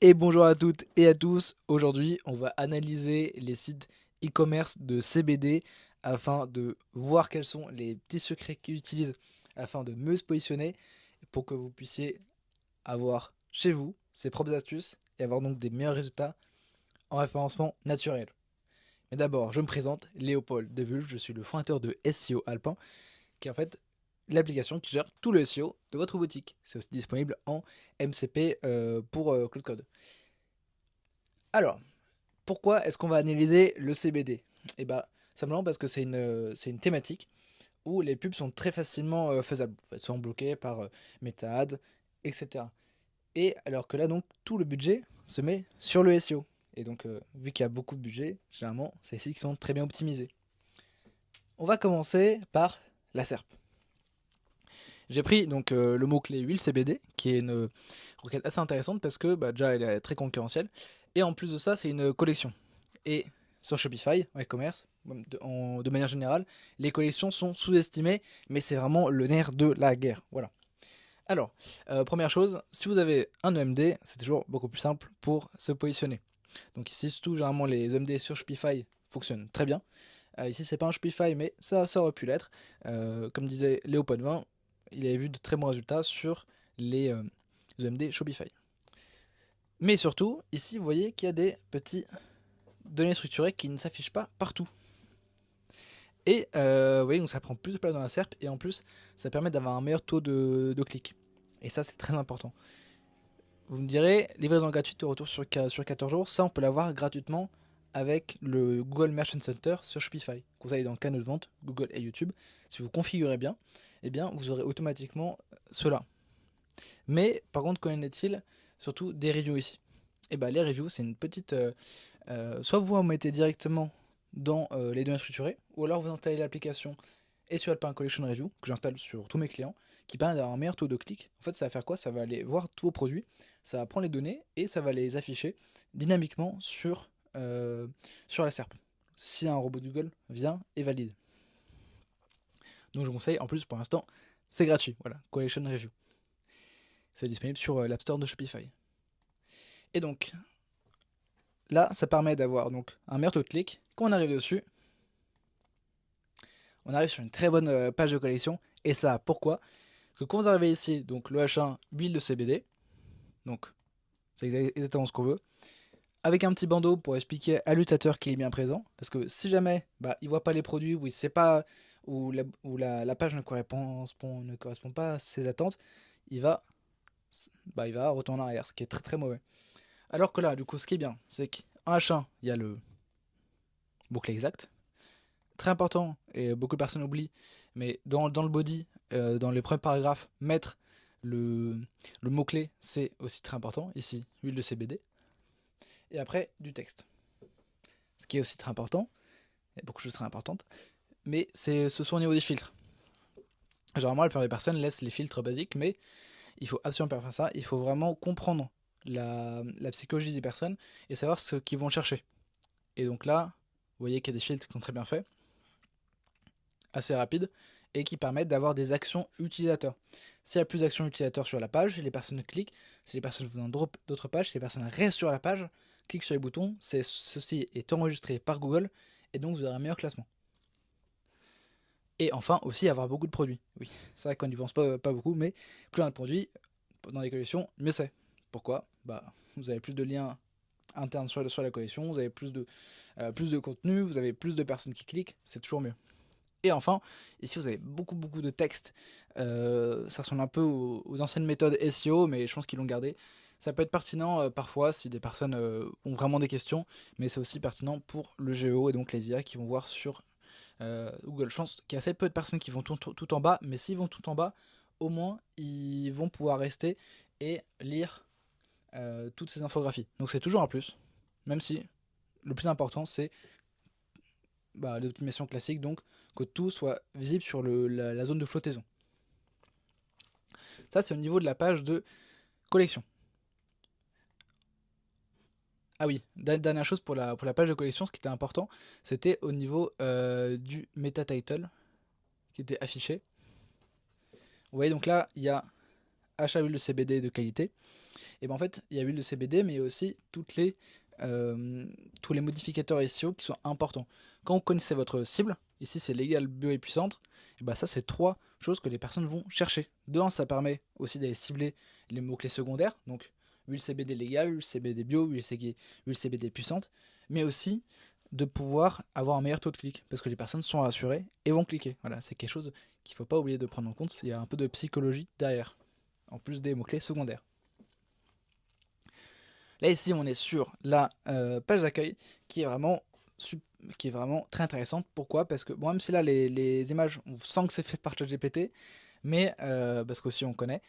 Et bonjour à toutes et à tous. Aujourd'hui, on va analyser les sites e-commerce de CBD afin de voir quels sont les petits secrets qu'ils utilisent afin de mieux se positionner pour que vous puissiez avoir chez vous ses propres astuces et avoir donc des meilleurs résultats en référencement naturel. Mais d'abord, je me présente, Léopold Devulf, je suis le fondateur de SEO Alpin, qui est en fait l'application qui gère tout le SEO de votre boutique. C'est aussi disponible en MCP pour Cloud Code. Alors, pourquoi est-ce qu'on va analyser le CBD? Eh bien, simplement parce que c'est une thématique où les pubs sont très facilement faisables. Elles sont bloquées par Meta Ads, etc. Et alors que là, donc, tout le budget se met sur le SEO. Et donc, vu qu'il y a beaucoup de budget, généralement, c'est ici qui sont très bien optimisés. On va commencer par la SERP. J'ai pris donc le mot-clé huile CBD, qui est une requête assez intéressante parce que déjà elle est très concurrentielle. Et en plus de ça, c'est une collection. Et sur Shopify, en e-commerce, de manière générale, les collections sont sous-estimées, mais c'est vraiment le nerf de la guerre. Voilà. Alors, première chose, si vous avez un EMD, c'est toujours beaucoup plus simple pour se positionner. Donc ici, surtout, généralement, les EMD sur Shopify fonctionnent très bien. Ici, c'est pas un Shopify, mais ça aurait pu l'être. Comme disait Léo Potvin, il avait vu de très bons résultats sur les EMD Shopify. Mais surtout, ici, vous voyez qu'il y a des petits données structurées qui ne s'affichent pas partout. Et vous voyez, donc ça prend plus de place dans la SERP et en plus, ça permet d'avoir un meilleur taux de clics. Et ça, c'est très important. Vous me direz, livraison gratuite de retour sur 14 jours, ça, on peut l'avoir gratuitement avec le Google Merchant Center sur Shopify. Vous allez dans le canal de vente, Google et YouTube. Si vous configurez bien, eh bien, vous aurez automatiquement cela. Mais par contre, qu'en est-il surtout des reviews ici? Et les reviews, c'est une petite. Soit vous en mettez directement dans les données structurées, ou alors vous installez l'application et sur Alpine Collection Review, que j'installe sur tous mes clients, qui permet d'avoir un meilleur taux de clic. En fait, ça va faire quoi? Ça va aller voir tous vos produits, ça va prendre les données et ça va les afficher dynamiquement sur la SERP. Si un robot Google vient et valide. Donc je vous conseille, en plus pour l'instant, c'est gratuit. Voilà, Collection Review. C'est disponible sur l'App Store de Shopify. Et donc, là, ça permet d'avoir donc un meilleur taux de clic. Quand on arrive dessus, on arrive sur une très bonne page de collection. Et ça, pourquoi? Parce que quand vous arrivez ici, donc le H1, huile de CBD, donc c'est exactement ce qu'on veut, avec un petit bandeau pour expliquer à l'utilisateur qu'il est bien présent, parce que si jamais il voit pas les produits, ou il sait pas, ou la page ne correspond pas à ses attentes, il va retourner en arrière, ce qui est très très mauvais. Alors que là, du coup, ce qui est bien, c'est qu'en H1, il y a le boucle exact. Très important, et beaucoup de personnes oublient, mais dans le body, dans les premiers paragraphes, mettre le mot-clé, c'est aussi très important. Ici, huile de CBD. Et après, du texte. Ce qui est aussi très important, il y a beaucoup de choses très importantes, mais ce sont au niveau des filtres. Généralement, la plupart des personnes laissent les filtres basiques, mais il faut absolument pas faire ça. Il faut vraiment comprendre la psychologie des personnes et savoir ce qu'ils vont chercher. Et donc là, vous voyez qu'il y a des filtres qui sont très bien faits, assez rapides, et qui permettent d'avoir des actions utilisateurs. S'il y a plus d'actions utilisateurs sur la page, les personnes cliquent. Si les personnes vont dans d'autres pages, si les personnes restent sur la page, cliquent sur les boutons, ceci est enregistré par Google, et donc vous aurez un meilleur classement. Et enfin, aussi avoir beaucoup de produits. Oui, c'est vrai qu'on n'y pense pas beaucoup, mais plus on a de produits dans les collections, mieux c'est. Pourquoi? Vous avez plus de liens internes sur la collection, vous avez plus de contenu, vous avez plus de personnes qui cliquent, c'est toujours mieux. Et enfin, ici vous avez beaucoup de texte. Ça ressemble un peu aux anciennes méthodes SEO, mais je pense qu'ils l'ont gardé. Ça peut être pertinent parfois si des personnes ont vraiment des questions, mais c'est aussi pertinent pour le GEO et donc les IA qui vont voir sur Google. Je pense qu'il y a assez peu de personnes qui vont tout en bas, mais s'ils vont tout en bas, au moins ils vont pouvoir rester et lire toutes ces infographies. Donc c'est toujours un plus, même si le plus important c'est l'optimisation classique, donc que tout soit visible sur la zone de flottaison. Ça c'est au niveau de la page de collection. Ah oui, dernière chose pour la page de collection, ce qui était important, c'était au niveau du meta title qui était affiché. Vous voyez donc là, il y a achat d'huile de CBD de qualité. Et ben en fait, il y a l'huile de CBD, mais il y a aussi tous les modificateurs SEO qui sont importants. Quand vous connaissez votre cible, ici c'est légale, bio et puissante, et ben ça c'est 3 choses que les personnes vont chercher. De un, ça permet aussi d'aller cibler les mots-clés secondaires, donc huile CBD légale, huile CBD bio, huile CBD puissante, mais aussi de pouvoir avoir un meilleur taux de clic, parce que les personnes sont rassurées et vont cliquer. Voilà, c'est quelque chose qu'il ne faut pas oublier de prendre en compte, il y a un peu de psychologie derrière, en plus des mots-clés secondaires. Là ici on est sur la page d'accueil qui est vraiment très intéressante. Pourquoi? Parce que bon, même si là les images, on sent que c'est fait par ChatGPT, mais parce qu'aussi on connaît,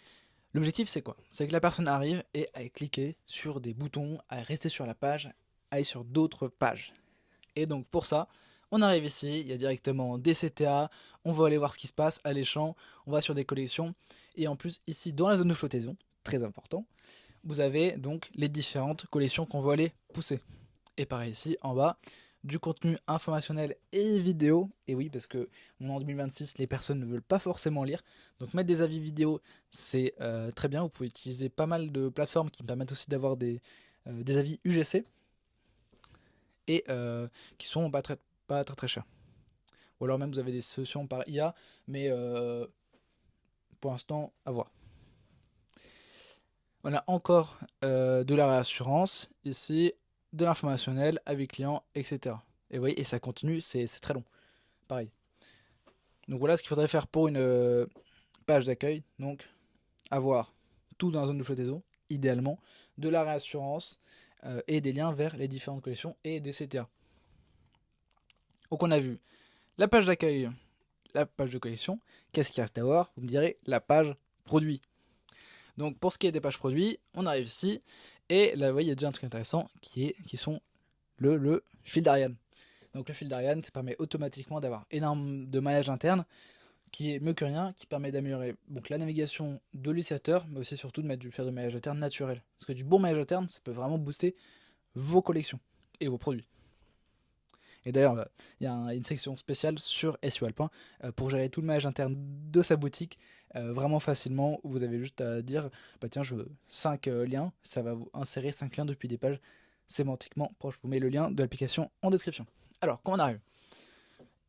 l'objectif c'est quoi? C'est que la personne arrive et aille cliquer sur des boutons, aille rester sur la page, aille sur d'autres pages. Et donc pour ça, on arrive ici, il y a directement des CTA, on va aller voir ce qui se passe, alléchant, on va sur des collections, et en plus ici dans la zone de flottaison, très important, vous avez donc les différentes collections qu'on veut aller pousser. Et pareil ici, en bas, du contenu informationnel et vidéo. Et oui, parce que on est en 2026, les personnes ne veulent pas forcément lire. Donc mettre des avis vidéo, c'est très bien. Vous pouvez utiliser pas mal de plateformes qui permettent aussi d'avoir des avis UGC. Et qui sont pas très chers. Ou alors même vous avez des solutions par IA, mais pour l'instant, à voir. On a encore de la réassurance, ici, de l'informationnel, avis client, etc. Et vous voyez, et ça continue, c'est très long. Pareil. Donc voilà ce qu'il faudrait faire pour une page d'accueil. Donc avoir tout dans la zone de flottaison, idéalement, de la réassurance et des liens vers les différentes collections et des CTA. Donc on a vu la page d'accueil, la page de collection. Qu'est-ce qu'il reste à voir? Vous me direz la page produit. Donc pour ce qui est des pages produits, on arrive ici, et là vous voyez il y a déjà un truc intéressant qui sont le fil d'Ariane. Donc le fil d'Ariane, ça permet automatiquement d'avoir énormément de maillage interne, qui est mieux que rien, qui permet d'améliorer donc la navigation de l'utilisateur, mais aussi surtout de faire du maillage interne naturel. Parce que du bon maillage interne, ça peut vraiment booster vos collections et vos produits. Et d'ailleurs, il y a une section spéciale sur SEO Alpin pour gérer tout le maillage interne de sa boutique vraiment facilement, où vous avez juste à dire bah tiens, je veux 5 liens, ça va vous insérer 5 liens depuis des pages sémantiquement proches. Je vous mets le lien de l'application en description. Alors, comment on arrive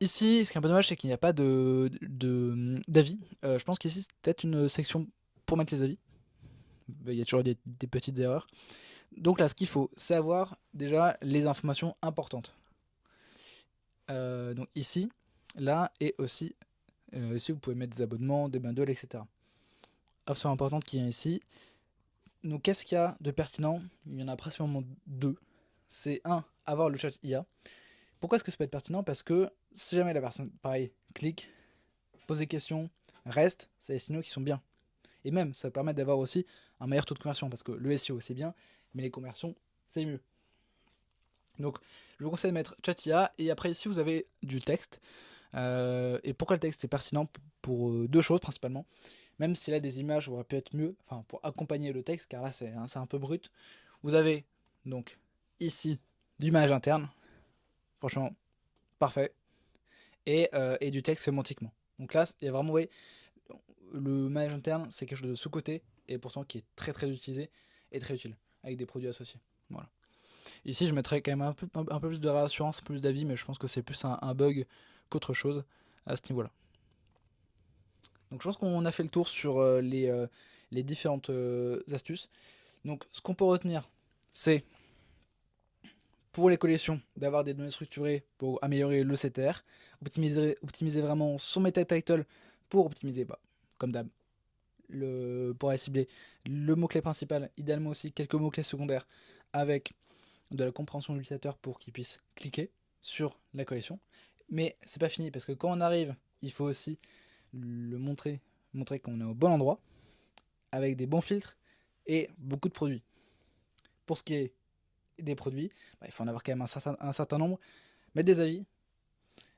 ici? Ce qui est un peu dommage, c'est qu'il n'y a pas d'avis. Je pense qu'ici, c'est peut-être une section pour mettre les avis. Il y a toujours des petites erreurs. Donc là, ce qu'il faut, c'est avoir déjà les informations importantes. Donc ici, là, et aussi, ici vous pouvez mettre des abonnements, des bundles, etc. Option importante qui est ici. Donc qu'est-ce qu'il y a de pertinent? Il y en a principalement 2. C'est avoir le chat IA. Pourquoi est-ce que ça peut être pertinent? Parce que si jamais la personne, pareil, clique, pose des questions, reste, c'est des signaux qui sont bien. Et même, ça permet d'avoir aussi un meilleur taux de conversion, parce que le SEO c'est bien, mais les conversions c'est mieux. Donc je vous conseille de mettre chat IA, et après ici vous avez du texte. Et pourquoi le texte est pertinent? Pour 2 choses principalement. Même si là des images auraient pu être mieux, enfin pour accompagner le texte, car là c'est un peu brut. Vous avez donc ici du maillage interne, franchement parfait, et du texte sémantiquement. Donc là il y a vraiment, ouais, le maillage interne c'est quelque chose de sous-côté, et pourtant qui est très très utilisé et très utile, avec des produits associés. Voilà. Ici je mettrais quand même un peu plus de réassurance, plus d'avis, mais je pense que c'est plus un bug qu'autre chose à ce niveau-là. Donc je pense qu'on a fait le tour sur les différentes astuces. Donc ce qu'on peut retenir, c'est pour les collections d'avoir des données structurées pour améliorer le CTR, optimiser vraiment son meta title pour optimiser, comme d'hab, pour aller cibler le mot-clé principal, idéalement aussi quelques mots-clés secondaires avec de la compréhension de l'utilisateur pour qu'il puisse cliquer sur la collection. Mais c'est pas fini, parce que quand on arrive, il faut aussi le montrer qu'on est au bon endroit, avec des bons filtres et beaucoup de produits. Pour ce qui est des produits, il faut en avoir quand même un certain nombre, mettre des avis,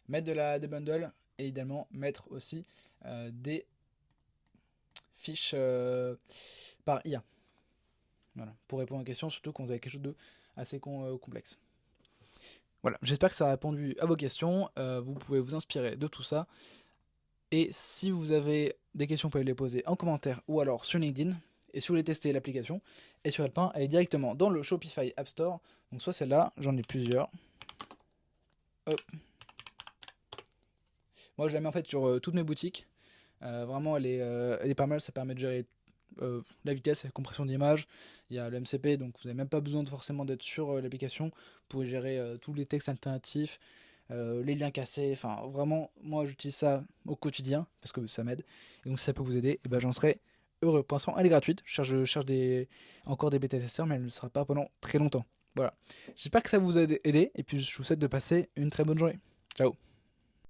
mettre des bundles, et idéalement mettre aussi des fiches par IA. Voilà, pour répondre aux questions, surtout quand vous avez quelque chose de assez complexe. Voilà, j'espère que ça a répondu à vos questions. Vous pouvez vous inspirer de tout ça. Et si vous avez des questions, vous pouvez les poser en commentaire ou alors sur LinkedIn. Et si vous voulez tester l'application, et sur Alpin, elle est directement dans le Shopify App Store. Donc soit celle-là, j'en ai plusieurs. Hop. Moi je la mets en fait sur toutes mes boutiques. Vraiment elle est pas mal, ça permet de gérer la vitesse, la compression d'image. Il y a le MCP, donc vous n'avez même pas besoin forcément d'être sur l'application. Vous pouvez gérer tous les textes alternatifs, les liens cassés. Enfin vraiment, moi j'utilise ça au quotidien parce que ça m'aide. Et donc si ça peut vous aider, et ben, j'en serais heureux. Pour l'instant elle est gratuite. Je cherche encore des bêta-testeurs, mais elle ne sera pas pendant très longtemps. Voilà. J'espère que ça vous a aidé et puis je vous souhaite de passer une très bonne journée. Ciao.